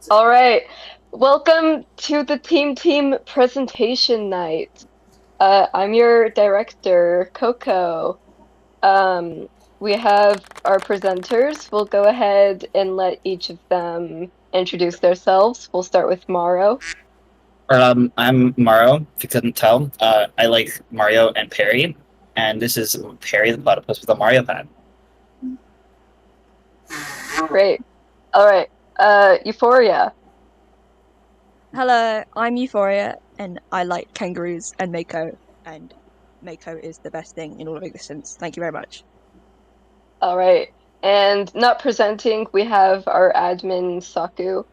All right. Welcome to the Team presentation night. I'm your director, Coco. Um, we have our presenters. We'll go ahead and let each of them introduce themselves. We'll start with Maro. I'm Mario, if you couldn't tell. I like Mario and Perry, and this is Perry the platypus with a Mario pad. Great. All right. Euphoria. Hello, I'm Euphoria, and I like kangaroos and Mako is the best thing in all of existence. Thank you very much. All right. And not presenting, we have our admin, Saku.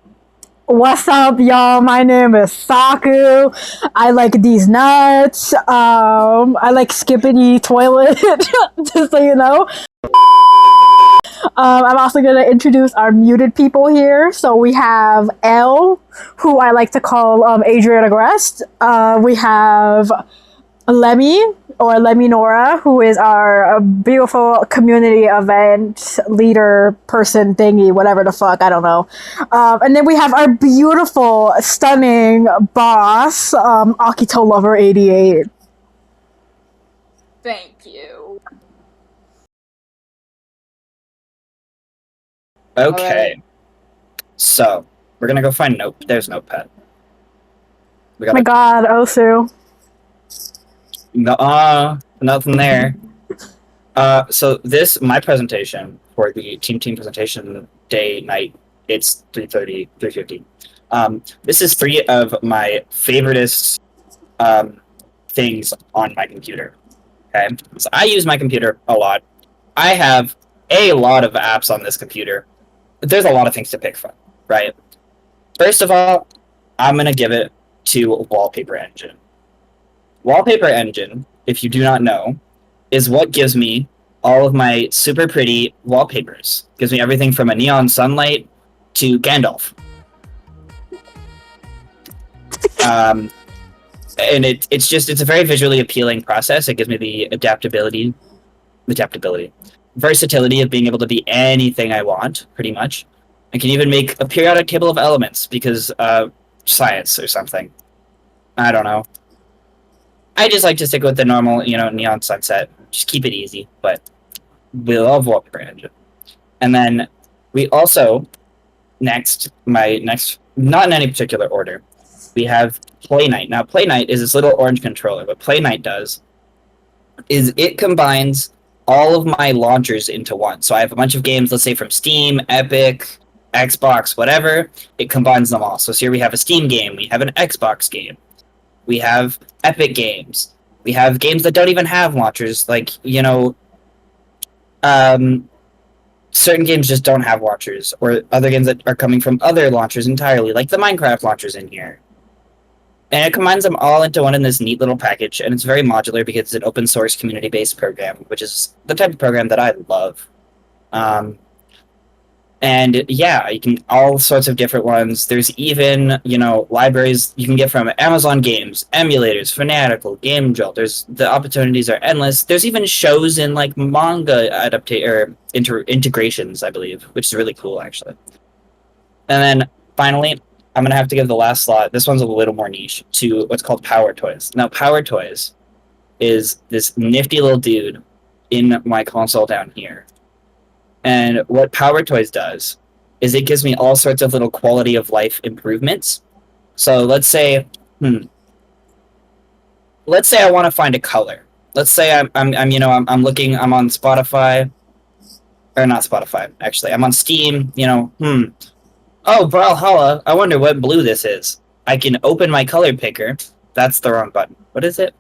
What's up, y'all? My name is Saku. I like these nuts. I like skippity toilet, just so you know. I'm also going to introduce our muted people here. So we have Elle, who I like to call Adriana Grest. We have Lemmy, or Lemmy Nora, who is our beautiful community event leader person thingy, whatever the fuck, I don't know. And then we have our beautiful, stunning boss, Akito Lover 88. Thank you. Okay, so we're gonna go find Nope. There's Notepad. We Oh my god, Osu. Nothing there. So my presentation for the team presentation day night. It's 3:30, 3:50. This is three of my favoriteest things on my computer. Okay, so I use my computer a lot. I have a lot of apps on this computer. There's a lot of things to pick from, right? First of all, I'm going to give it to Wallpaper Engine. Wallpaper Engine, if you do not know, is what gives me all of my super pretty wallpapers. Gives me everything from a neon sunlight to Gandalf. And it's a very visually appealing process. It gives me the versatility of being able to be anything I want, pretty much. I can even make a periodic table of elements because science or something. I don't know. I just like to stick with the normal, neon sunset. Just keep it easy, but we love Wallpaper Engine. And then we also, not in any particular order, we have Play Night. Now, Play Night is this little orange controller. What Play Night does is it combines all of my launchers into one. So I have a bunch of games, let's say from Steam, Epic, Xbox, whatever. It combines them all. So here we have a Steam game. We have an Xbox game. We have Epic games. We have games that don't even have launchers. Like, certain games just don't have launchers. Or other games that are coming from other launchers entirely. Like the Minecraft launchers in here. And it combines them all into one in this neat little package, and it's very modular because it's an open source community-based program, which is the type of program that I love. And yeah, you can all sorts of different ones. There's even, libraries you can get from Amazon Games, emulators, Fanatical, Game Jolt. The opportunities are endless. There's even shows in like manga integrations, I believe, which is really cool actually. And then finally, I'm going to have to give the last slot. This one's a little more niche to what's called Power Toys. Now, Power Toys is this nifty little dude in my console down here. And what Power Toys does is it gives me all sorts of little quality of life improvements. So let's say I want to find a color. Let's say I'm on Spotify, or not Spotify, actually. I'm on Steam, Oh, Brawlhalla, I wonder what blue this is. I can open my color picker. That's the wrong button. What is it?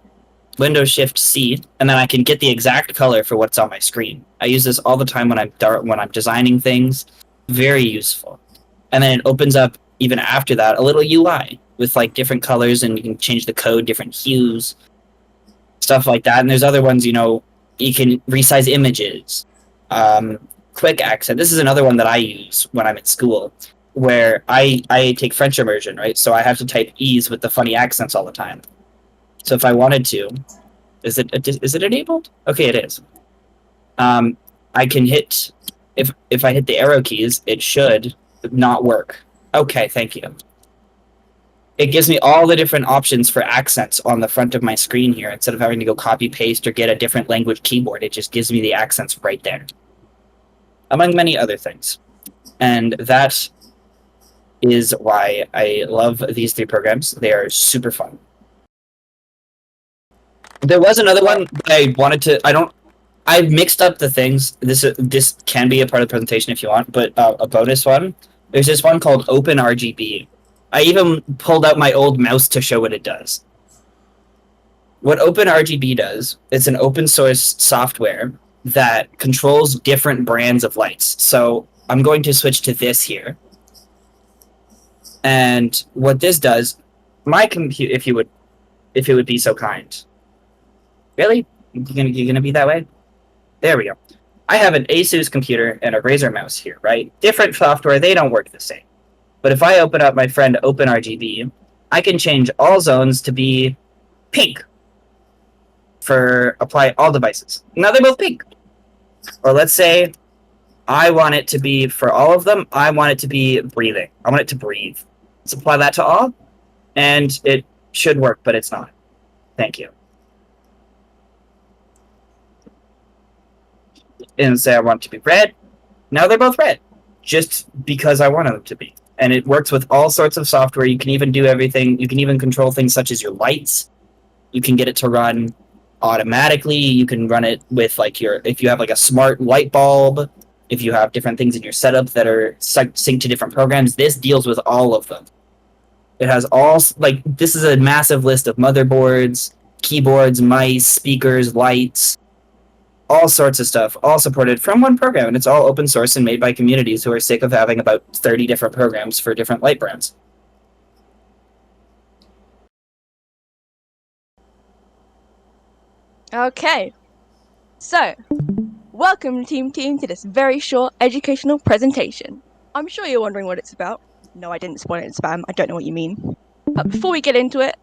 Windows Shift C, and then I can get the exact color for what's on my screen. I use this all the time when I'm designing things. Very useful. And then it opens up, even after that, a little UI with like different colors, and you can change the code, different hues, stuff like that. And there's other ones, you can resize images. Quick accent. This is another one that I use when I'm at school, where I take French immersion, right? So I have to type E's with the funny accents all the time. So if I wanted to, is it enabled? Okay, it is. I can hit, if I hit the arrow keys, it should not work. Okay, thank you. It gives me all the different options for accents on the front of my screen here. Instead of having to go copy paste or get a different language keyboard, it just gives me the accents right there, among many other things. And that is why I love these 3 programs. They are super fun. There was another one that I wanted to. I've mixed up the things. This can be a part of the presentation if you want, but a bonus one. There's this one called OpenRGB. I even pulled out my old mouse to show what it does. What OpenRGB does, it's an open source software that controls different brands of lights. So I'm going to switch to this here. And what this does, my computer, if it would be so kind. Really? You're gonna be that way? There we go. I have an Asus computer and a Razer mouse here, right? Different software, they don't work the same. But if I open up my friend OpenRGB, I can change all zones to be pink for apply all devices. Now they're both pink. Or let's say I want it to be, for all of them, I want it to be breathing. I want it to breathe. Let's apply that to all, and it should work, but it's not. Thank you. And say I want it to be red. Now they're both red, just because I want them to be. And it works with all sorts of software. You can even do everything. You can even control things such as your lights. You can get it to run automatically. You can run it with like if you have like a smart light bulb, if you have different things in your setup that are synced to different programs, this deals with all of them. It has all, like, this is a massive list of motherboards, keyboards, mice, speakers, lights, all sorts of stuff, all supported from one program. And it's all open source and made by communities who are sick of having about 30 different programs for different light brands. Okay, so welcome Team to this very short educational presentation. I'm sure you're wondering what it's about. No, I didn't spoil it in spam. I don't know what you mean. But before we get into it,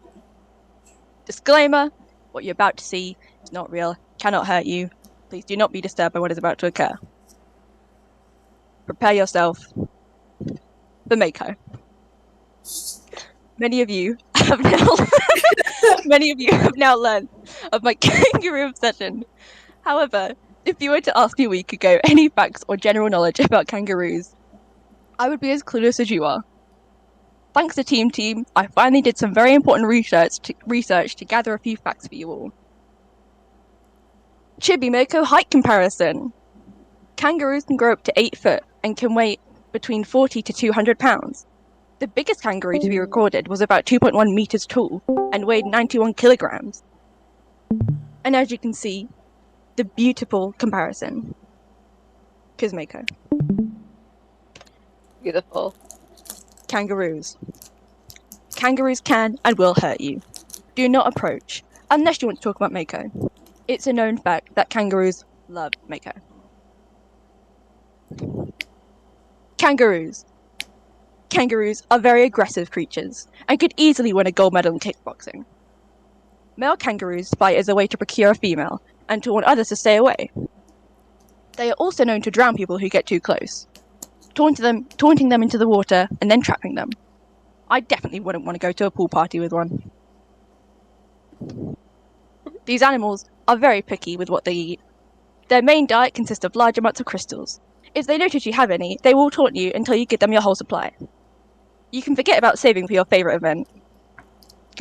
disclaimer, what you're about to see is not real, cannot hurt you. Please do not be disturbed by what is about to occur. Prepare yourself for Mako. Many of you have now learned of my kangaroo obsession. However, if you were to ask me a week ago any facts or general knowledge about kangaroos, I would be as clueless as you are. Thanks to Team, I finally did some very important research to gather a few facts for you all. Chibi Mako height comparison. Kangaroos can grow up to 8 foot and can weigh between 40 to 200 pounds. The biggest kangaroo to be recorded was about 2.1 meters tall and weighed 91 kilograms. And as you can see, the beautiful comparison. Mako. Beautiful. Kangaroos. Kangaroos can and will hurt you. Do not approach, unless you want to talk about Mako. It's a known fact that kangaroos love Mako. Kangaroos. Kangaroos are very aggressive creatures and could easily win a gold medal in kickboxing. Male kangaroos fight as a way to procure a female and to warn others to stay away. They are also known to drown people who get too close, taunting them into the water and then trapping them. I definitely wouldn't want to go to a pool party with one. These animals are very picky with what they eat. Their main diet consists of large amounts of crystals. If they notice you have any, they will taunt you until you give them your whole supply. You can forget about saving for your favourite event.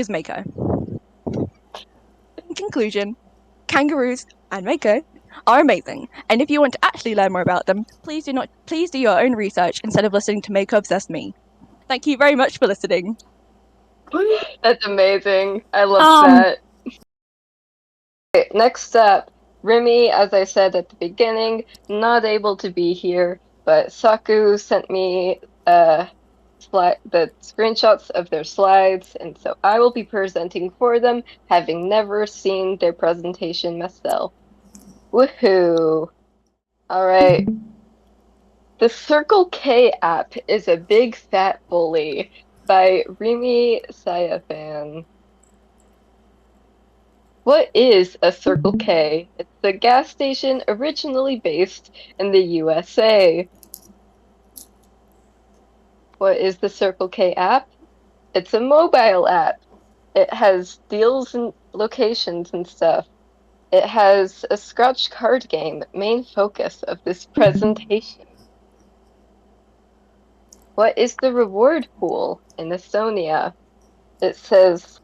Mako. In conclusion, kangaroos and Mako are amazing, and if you want to actually learn more about them, please do your own research instead of listening to Mako obsessed me. Thank you very much for listening. That's amazing. I love that. Okay, next up, Remy, as I said at the beginning, not able to be here, but Saku sent me the screenshots of their slides, and so I will be presenting for them, having never seen their presentation myself. Woohoo! Alright. The Circle K app is a big fat bully by Remy Sayafan. What is a Circle K? It's a gas station originally based in the USA. What is the Circle K app? It's a mobile app. It has deals and locations and stuff. It has a scratch card game, main focus of this presentation. What is the reward pool in Estonia? It says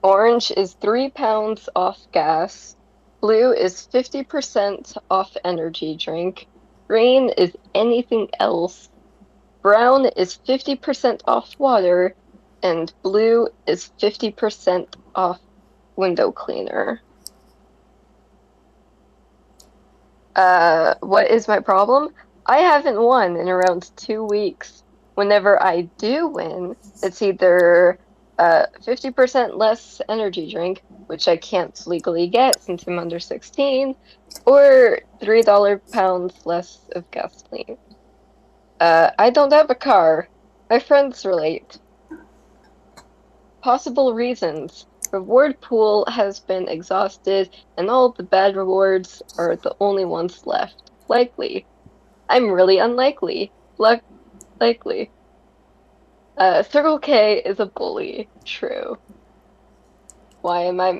orange is 3 pounds off gas, blue is 50% off energy drink, green is anything else, brown is 50% off water, and blue is 50% off window cleaner. What is my problem? I haven't won in around 2 weeks. Whenever I do win, it's either 50% less energy drink, which I can't legally get since I'm under 16, or $3 pounds less of gasoline. I don't have a car. My friends relate. Possible reasons. Reward pool has been exhausted, and all the bad rewards are the only ones left. Likely. I'm really unlikely. Likely. Circle K is a bully. True. Why am I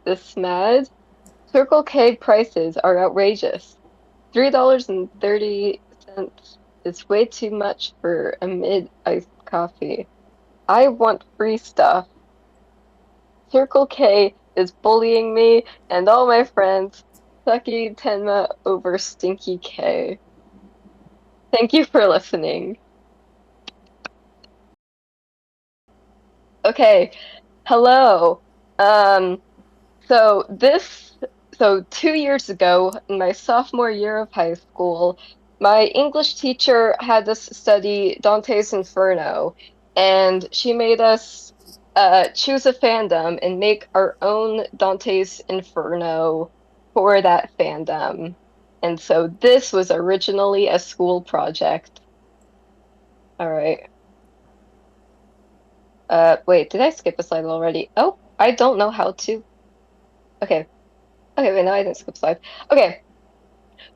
this mad? Circle K prices are outrageous. $3.30 is way too much for a mid-iced coffee. I want free stuff. Circle K is bullying me and all my friends. Sucky Tenma over Stinky K. Thank you for listening. Okay, hello. Um, so this, so 2 years ago, in my sophomore year of high school, my English teacher had us study Dante's Inferno, and she made us choose a fandom and make our own Dante's Inferno for that fandom. And so this was originally a school project. All right. Wait, did I skip a slide already? Oh, I don't know how to. Okay. Okay, wait, no, I didn't skip a slide. Okay.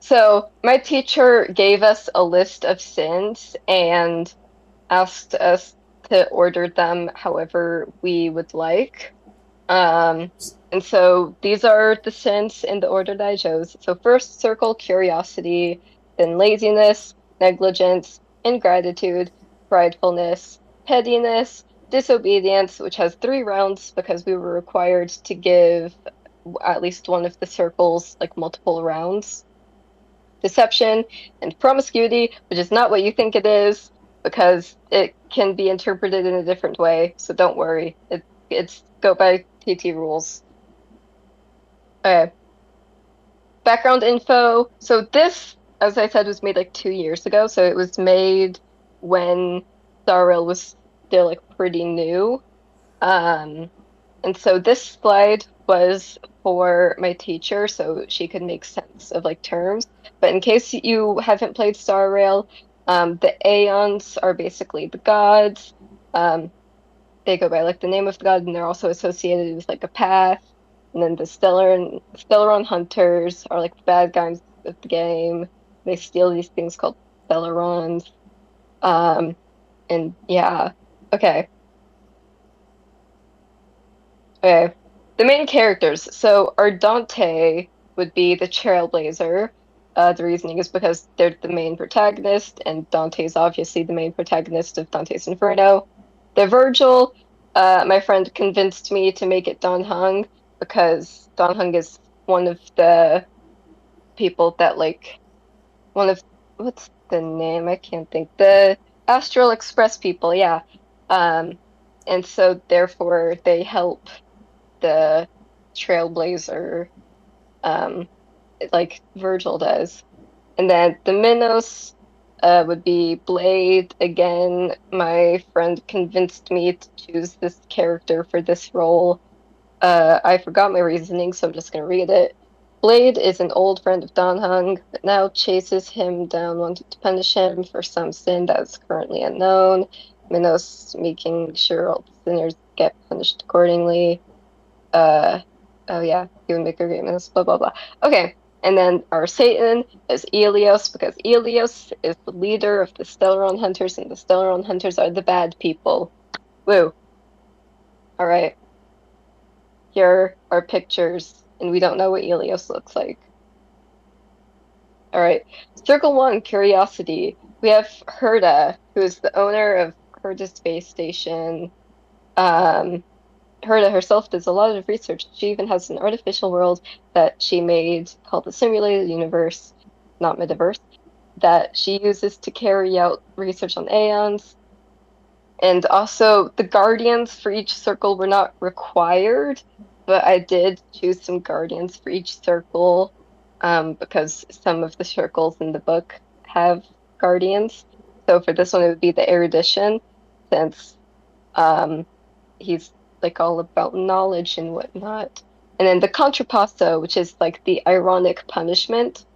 So my teacher gave us a list of sins and asked us to order them however we would like. Um, and so these are the sins in the order that I chose. So first circle curiosity, then laziness, negligence, ingratitude, pridefulness, pettiness, disobedience, which has 3 rounds because we were required to give at least one of the circles like multiple rounds. Deception and promiscuity, which is not what you think it is because it can be interpreted in a different way. So don't worry. It's go by TT rules. Okay. Background info. So this, as I said, was made like 2 years ago. So it was made when Star Rail was still like pretty new. And so this slide was for my teacher so she could make sense of like terms. But in case you haven't played Star Rail, the Aeons are basically the gods. They go by like the name of the god, and they're also associated with like a path. And then the Stellaron hunters are like the bad guys of the game. They steal these things called Stellarons. And yeah, okay. Okay. The main characters. So Ardante would be the Trailblazer. The reasoning is because they're the main protagonist, and Dante's obviously the main protagonist of Dante's Inferno. The Virgil, my friend convinced me to make it Don Hung because Don Hung is one of the people that like one of what's the name? I can't think. The Astral Express people, yeah. And so therefore they help the Trailblazer, um, like Virgil does. And then the Minos would be Blade. Again, my friend convinced me to choose this character for this role. I forgot my reasoning, so I'm just going to read it. Blade is an old friend of Don Hung, but now chases him down, wanting to punish him for some sin that is currently unknown. Minos making sure all sinners get punished accordingly. Oh yeah, he would make agreements, blah blah blah. Okay, And then our Satan is Elios, because Elios is the leader of the Stellaron Hunters, and the Stellaron Hunters are the bad people. Woo. All right. Here are pictures, and we don't know what Elios looks like. All right. Circle 1, Curiosity. We have Herda, who is the owner of Herda Space Station. Herda herself does a lot of research. She even has an artificial world that she made called the Simulated Universe, not Metaverse, that she uses to carry out research on aeons. And also, the guardians for each circle were not required, but I did choose some guardians for each circle, because some of the circles in the book have guardians. So for this one, it would be the erudition, since um, he's like all about knowledge and whatnot. And then the contrapasso, which is like the ironic punishment,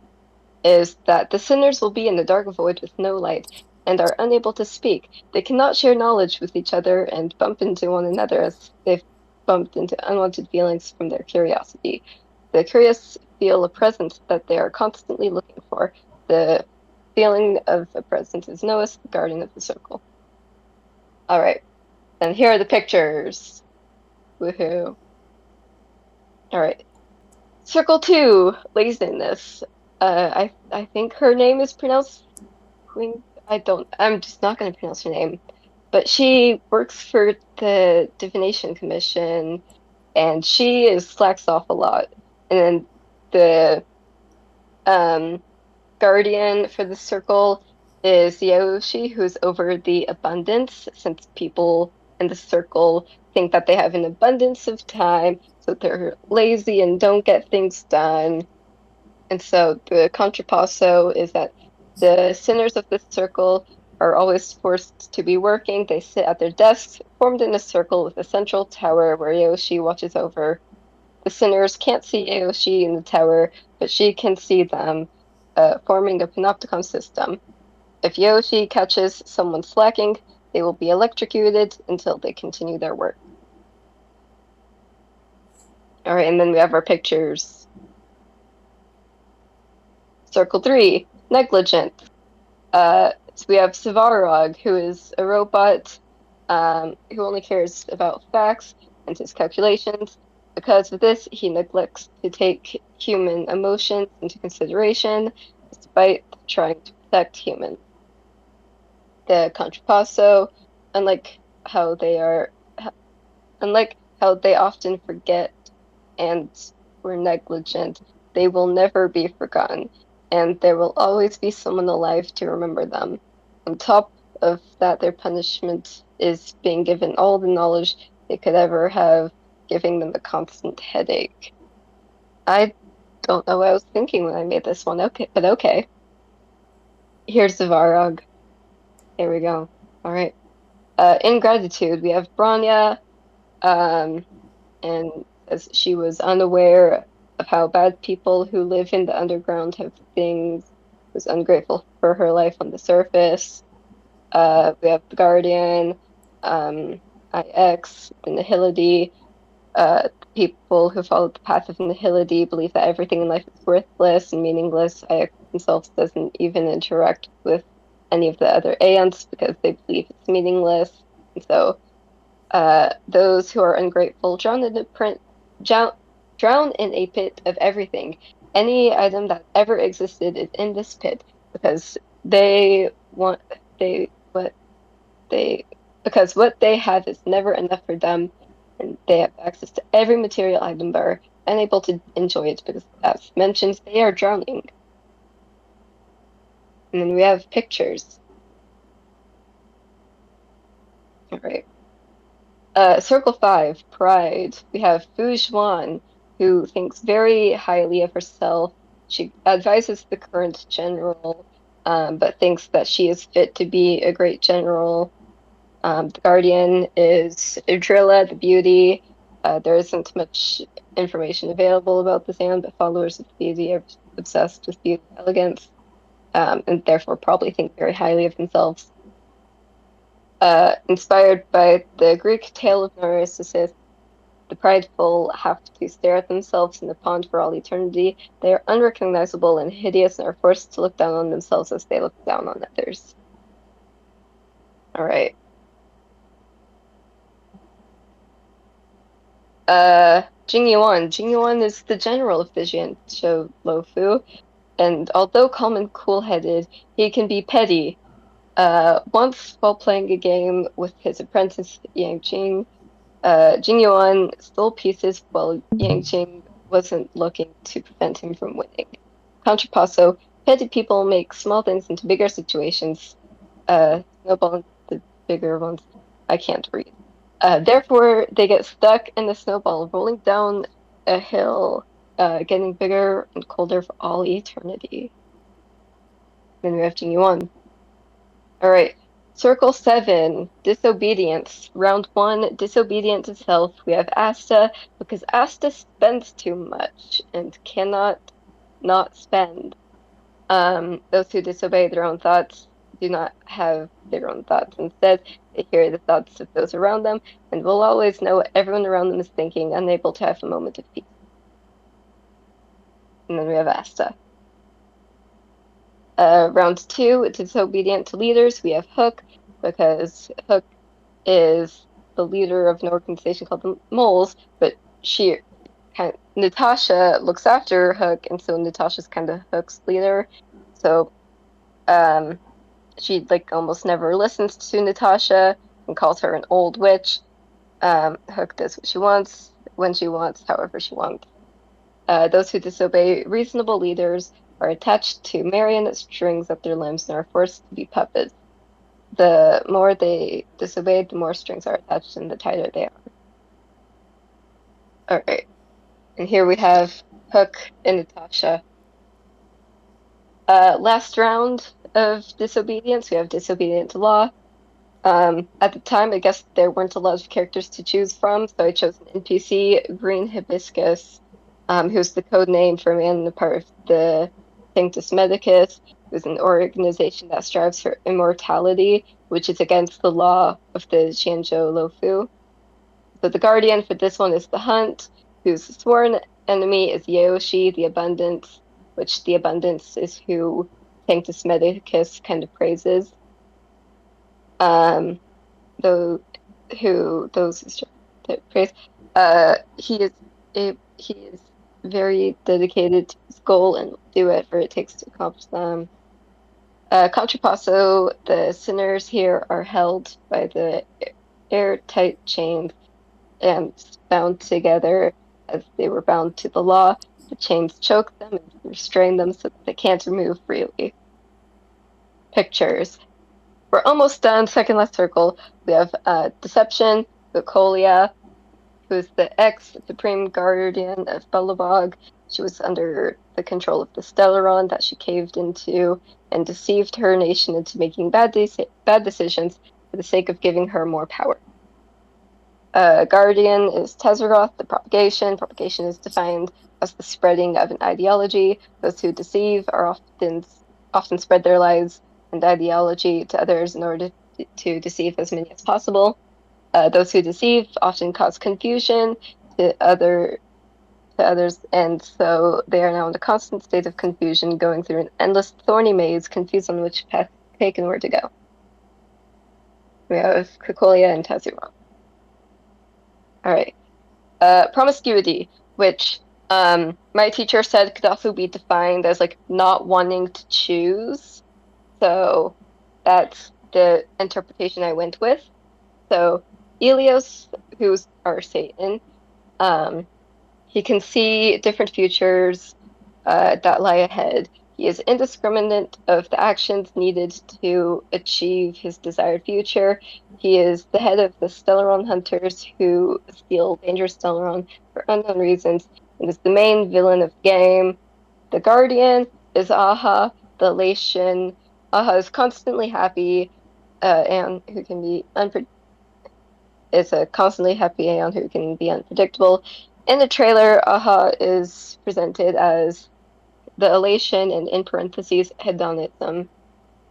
is that the sinners will be in the dark void with no light and are unable to speak. They cannot share knowledge with each other and bump into one another as they've bumped into unwanted feelings from their curiosity. The curious feel a presence that they are constantly looking for. The feeling of a presence is Noah's, the guardian of the circle. All right, and here are the pictures. Woohoo. All right. Circle 2, laziness. I think her name is pronounced Queen. I'm just not going to pronounce her name. But she works for the Divination Commission, and she is slacks off a lot. And then the guardian for the circle is Yaoshi, who's over the abundance, since people in the circle think that they have an abundance of time, so they're lazy and don't get things done. And so the contrapasso is that the sinners of this circle are always forced to be working. They sit at their desks, formed in a circle with a central tower where Yoshi watches over. The sinners can't see Yoshi in the tower, but she can see them, forming a panopticon system. If Yoshi catches someone slacking, they will be electrocuted until they continue their work. All right, and then we have our pictures. Circle 3, negligent. So we have Savarog, who is a robot who only cares about facts and his calculations. Because of this, he neglects to take human emotions into consideration, despite trying to protect humans. The Contrapasso, unlike how they are, unlike how they often forget and were negligent, they will never be forgotten, and there will always be someone alive to remember them. On top of that, their punishment is being given all the knowledge they could ever have, giving them a constant headache. I don't know what I was thinking when I made this one, okay, but okay. Here's the Varog. There we go. All right. Ingratitude, we have Branya, and as she was unaware of how bad people who live in the underground have things, was ungrateful for her life on the surface. We have the Guardian, IX, the Nihility. People who follow the path of Nihility believe that everything in life is worthless and meaningless. IX themselves doesn't even interact with any of the other Aeons because they believe it's meaningless. And so those who are ungrateful drown in a pit of everything. Any item that ever existed is in this pit because they want they what they because what they have is never enough for them, and they have access to every material item but are unable to enjoy it because, as mentioned, they are drowning. And then we have pictures. All right. Circle 5, Pride. We have Fu Xuan, who thinks very highly of herself. She advises the current general, but thinks that she is fit to be a great general. The Guardian is Drilla, the beauty. There isn't much information available about this Aeon, but followers of the beauty are obsessed with beauty and elegance, and therefore probably think very highly of themselves. Inspired by the Greek tale of Narcissus, the prideful have to stare at themselves in the pond for all eternity. They are unrecognizable and hideous and are forced to look down on themselves as they look down on others. All right. Jing Yuan. Jing Yuan is the general of the Jianzhou Luofu, and although calm and cool-headed, he can be petty. Once while playing a game with his apprentice Yang Jing, Jing Yuan stole pieces while Yang Jing wasn't looking to prevent him from winning. Contrapasso, petty people make small things into bigger situations. Snowball into bigger ones. I can't read. Therefore, they get stuck in the snowball, rolling down a hill, getting bigger and colder for all eternity. Then we have Jing Yuan. All right. Circle 7, disobedience. Round 1, disobedient to self. We have Asta, because Asta spends too much and cannot not spend. Those who disobey their own thoughts do not have their own thoughts. Instead, they hear the thoughts of those around them and will always know what everyone around them is thinking, unable to have a moment of peace. And then we have Asta. Round 2, disobedient to leaders. We have Hook, because Hook is the leader of an organization called the Moles, but Natasha looks after Hook, and so Natasha's kind of Hook's leader. So she like almost never listens to Natasha and calls her an old witch. Hook does what she wants, when she wants, however she wants. Those who disobey reasonable leaders are attached to marionette strings at their limbs and are forced to be puppets. The more they disobey, the more strings are attached and the tighter they are. All right. And here we have Hook and Natasha. Last round of disobedience, we have disobedient to law. At the time, I guess there weren't a lot of characters to choose from, so I chose an NPC, Green Hibiscus, who's the code name for a man and a part of the Sanctus Medicus, who's an organization that strives for immortality, which is against the law of the Jianzhou Luofu. So the guardian for this one is the Hunt, whose sworn enemy is Yaoshi, the Abundance, which the Abundance is who Sanctus Medicus kind of praises. Those who praise. He is very dedicated to his goal and will do whatever it takes to accomplish them. Contrapasso, the sinners here are held by the airtight chains and bound together as they were bound to the law. The chains choke them and restrain them so that they can't move freely. Pictures. We're almost done. Second last circle. We have Deception, Bucolia, who is the ex-supreme guardian of Belobog. She was under the control of the Stellaron that she caved into and deceived her nation into making bad decisions for the sake of giving her more power. Guardian is Tezeroth, the propagation. Propagation is defined as the spreading of an ideology. Those who deceive are often spread their lies and ideology to others in order to deceive as many as possible. Those who deceive often cause confusion to others, and so they are now in a constant state of confusion, going through an endless thorny maze, confused on which path to take and where to go. We have Kukolia and Tezeroth. All right. Promiscuity, which my teacher said could also be defined as like not wanting to choose. So that's the interpretation I went with. So Elios, who's our Satan, he can see different futures that lie ahead. He is indiscriminate of the actions needed to achieve his desired future. He is the head of the Stellaron hunters who steal dangerous Stellaron for unknown reasons, and is the main villain of the game. The Guardian is Aha, the Latian. Aha is constantly happy, and who can be is a constantly happy Aeon who can be unpredictable. In the trailer, Aha is presented as the elation and in parentheses hedonism.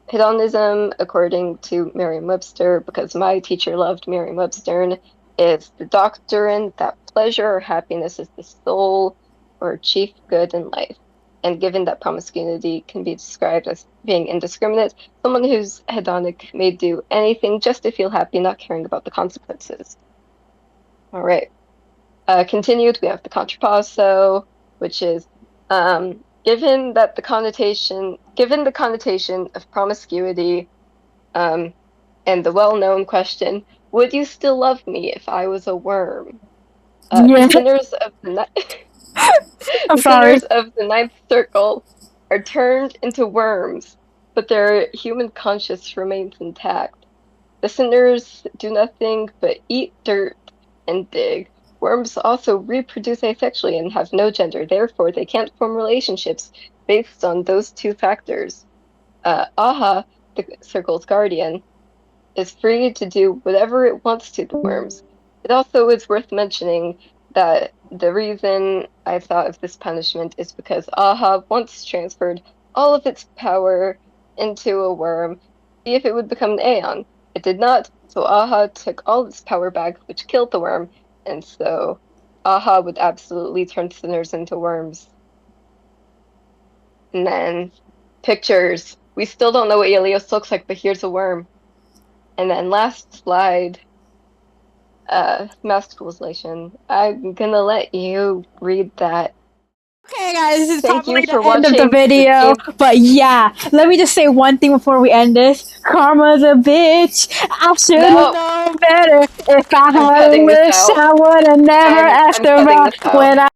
Hedonism, according to Merriam-Webster, because my teacher loved Merriam-Webster, is the doctrine that pleasure or happiness is the sole or chief good in life. And given that promiscuity can be described as being indiscriminate, someone who's hedonic may do anything just to feel happy, not caring about the consequences. All right. Continued, we have the contrapasso, which is given the connotation of promiscuity, and the well-known question, would you still love me if I was a worm? The Yeah. sinners of the I'm the sorry. sinners of the ninth circle are turned into worms, but their human conscience remains intact. The sinners do nothing but eat dirt and dig. Worms also reproduce asexually and have no gender, therefore they can't form relationships based on those two factors. Aha, the circle's guardian, is free to do whatever it wants to the worms. It also is worth mentioning that the reason I thought of this punishment is because Aha once transferred all of its power into a worm to see if it would become an Aeon. It did not, so Aha took all its power back, which killed the worm, and so Aha would absolutely turn sinners into worms. And then pictures. We still don't know what Ilios looks like, but here's a worm. And then last slide, masculization. I'm gonna let you read that. Okay, guys, this is Thank probably you the for end of the watching the video. team. But yeah, let me just say one thing before we end this. Karma's a bitch. I should have No, known better. If I I'm had a cutting this wish, out. I would have never I'm asked cutting her this out out. when I